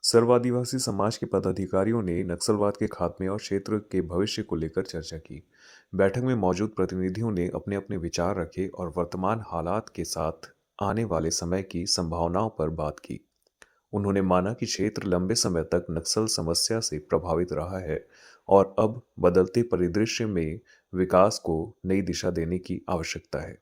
सर्व आदिवासी समाज के पदाधिकारियों ने नक्सलवाद के खात्मे और क्षेत्र के भविष्य को लेकर चर्चा की। बैठक में मौजूद प्रतिनिधियों ने अपने अपने विचार रखे और वर्तमान हालात के साथ आने वाले समय की संभावनाओं पर बात की। उन्होंने माना कि क्षेत्र लंबे समय तक नक्सल समस्या से प्रभावित रहा है और अब बदलते परिदृश्य में विकास को नई दिशा देने की आवश्यकता है।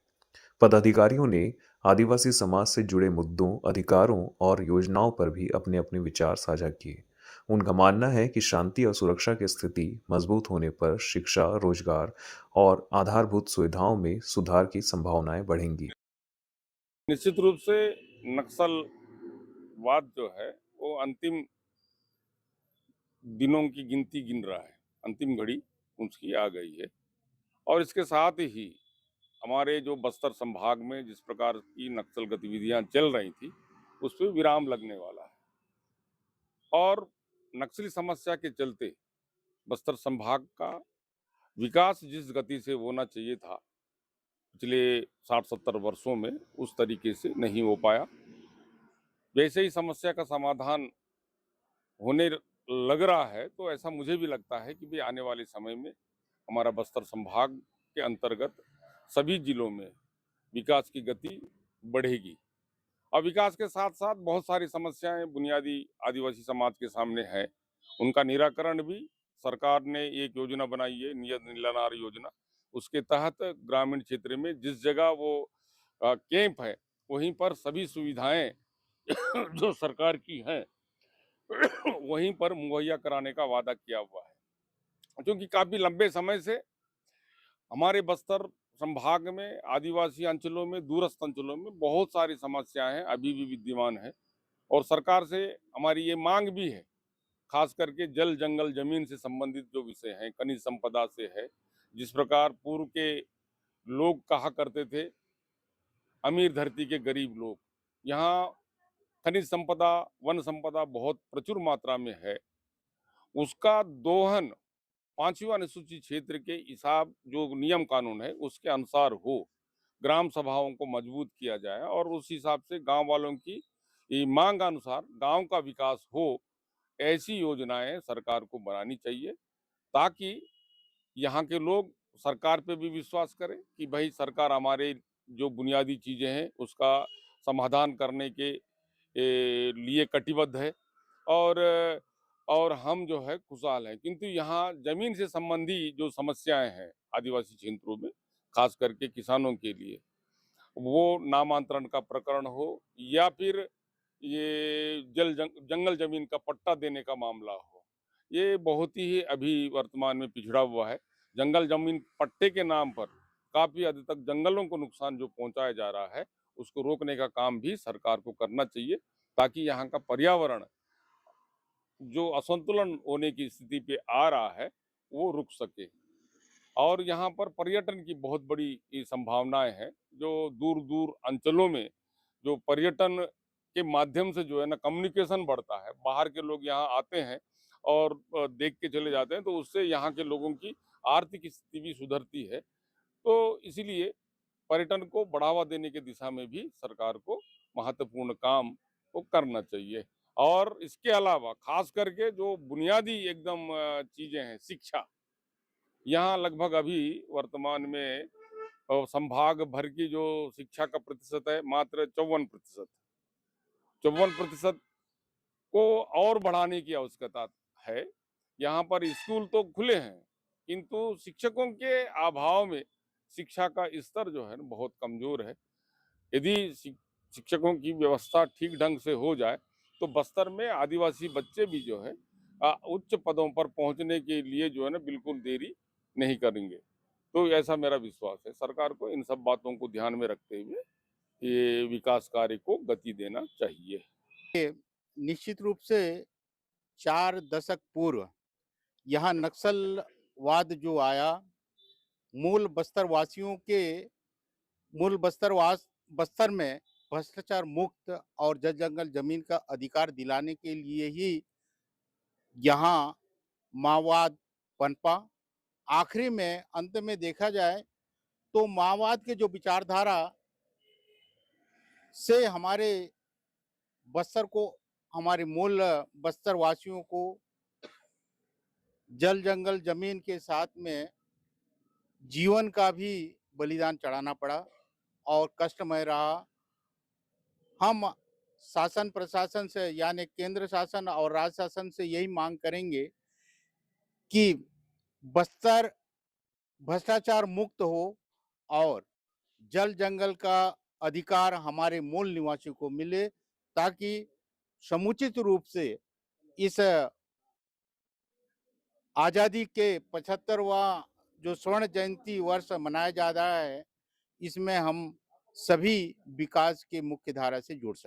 पदाधिकारियों ने आदिवासी समाज से जुड़े मुद्दों, अधिकारों और योजनाओं पर भी अपने अपने विचार साझा किए। उनका मानना है कि शांति और सुरक्षा की स्थिति मजबूत होने पर शिक्षा, रोजगार और आधारभूत सुविधाओं में सुधार की संभावनाएं बढ़ेंगी। निश्चित रूप से नक्सलवाद जो है वो अंतिम दिनों की गिनती गिन रहा है। अंतिम घड़ी उसकी आ गई है और इसके साथ ही हमारे जो बस्तर संभाग में जिस प्रकार की नक्सल गतिविधियां चल रही थी उस पर विराम लगने वाला है। और नक्सली समस्या के चलते बस्तर संभाग का विकास जिस गति से होना चाहिए था पिछले 60-70 वर्षों में उस तरीके से नहीं हो पाया। वैसे ही समस्या का समाधान होने लग रहा है, तो ऐसा मुझे भी लगता है कि भी आने वाले समय में हमारा बस्तर संभाग के अंतर्गत सभी जिलों में विकास की गति बढ़ेगी। और विकास के साथ साथ बहुत सारी समस्याएं बुनियादी आदिवासी समाज के सामने है। उनका निराकरण भी सरकार ने एक योजना बनाई है, नियत नीलानार योजना। उसके तहत ग्रामीण क्षेत्र में जिस जगह वो कैंप है वहीं पर सभी सुविधाएं जो सरकार की हैं वहीं पर मुहैया कराने का वादा किया हुआ है। क्योंकि काफी लंबे समय से हमारे बस्तर संभाग में आदिवासी अंचलों में, दूरस्थ अंचलों में बहुत सारी समस्याएं अभी भी विद्यमान है और सरकार से हमारी ये मांग भी है, खास करके जल जंगल जमीन से संबंधित जो विषय हैं, खनिज संपदा से है। जिस प्रकार पूर्व के लोग कहा करते थे, अमीर धरती के गरीब लोग, यहाँ खनिज संपदा, वन संपदा बहुत प्रचुर मात्रा में है। उसका दोहन पांचवी अनुसूची क्षेत्र के हिसाब जो नियम कानून है उसके अनुसार हो, ग्राम सभाओं को मजबूत किया जाए और उस हिसाब से गांव वालों की मांग अनुसार गांव का विकास हो, ऐसी योजनाएं सरकार को बनानी चाहिए ताकि यहाँ के लोग सरकार पे भी विश्वास करें कि भाई सरकार हमारे जो बुनियादी चीजें हैं उसका समाधान करने के लिए कटिबद्ध है और हम जो है खुशहाल हैं। किंतु यहाँ जमीन से संबंधी जो समस्याएं हैं आदिवासी क्षेत्रों में, खास करके किसानों के लिए, वो नामांतरण का प्रकरण हो या फिर ये जंगल जमीन का पट्टा देने का मामला हो, ये बहुत ही अभी वर्तमान में पिछड़ा हुआ है। जंगल जमीन पट्टे के नाम पर काफी हद तक जंगलों को नुकसान जो पहुंचाया जा रहा है उसको रोकने का काम भी सरकार को करना चाहिए ताकि यहाँ का पर्यावरण जो असंतुलन होने की स्थिति पे आ रहा है वो रुक सके। और यहाँ पर पर्यटन की बहुत बड़ी संभावनाएं हैं। जो दूर दूर अंचलों में जो पर्यटन के माध्यम से जो है ना कम्युनिकेशन बढ़ता है, बाहर के लोग यहाँ आते हैं और देख के चले जाते हैं, तो उससे यहाँ के लोगों की आर्थिक स्थिति भी सुधरती है। तो इसीलिए पर्यटन को बढ़ावा देने की दिशा में भी सरकार को महत्वपूर्ण काम को करना चाहिए। और इसके अलावा खास करके जो बुनियादी एकदम चीजें हैं, शिक्षा, यहाँ लगभग अभी वर्तमान में संभाग भर की जो शिक्षा का प्रतिशत है मात्र 54%। 54% को और बढ़ाने की आवश्यकता है। यहाँ पर स्कूल तो खुले हैं किंतु शिक्षकों के अभाव में शिक्षा का स्तर जो है ना बहुत कमजोर है। यदि शिक्षकों की व्यवस्था ठीक ढंग से हो जाए तो बस्तर में आदिवासी बच्चे भी जो है उच्च पदों पर पहुंचने के लिए जो है ना बिल्कुल देरी नहीं करेंगे। तो ऐसा मेरा विश्वास है। सरकार को इन सब बातों को ध्यान में रखते हुए ये विकास कार्य को गति देना चाहिए। ये निश्चित रूप से 4 दशक पूर्व यहाँ नक्सलवाद जो आया, मूल बस्तरवासियों के मूल बस्तर में भ्रष्टाचार मुक्त और जल जंगल जमीन का अधिकार दिलाने के लिए ही यहाँ माओवाद पनपा। आखिरी में अंत में देखा जाए तो माओवाद के जो विचारधारा से हमारे बस्तर को हमारे मूल बस्तर वासियों को जल जंगल जमीन के साथ में जीवन का भी बलिदान चढ़ाना पड़ा और कष्टमय रहा। हम शासन प्रशासन से यानी केंद्र शासन और राज्य शासन से यही मांग करेंगे कि बस्तर भ्रष्टाचार मुक्त हो और जल जंगल का अधिकार हमारे मूल निवासियों को मिले, ताकि समुचित रूप से इस आज़ादी के 75वां जो स्वर्ण जयंती वर्ष मनाया जा रहा है, इसमें हम सभी विकास की मुख्य धारा से जुड़ सकें।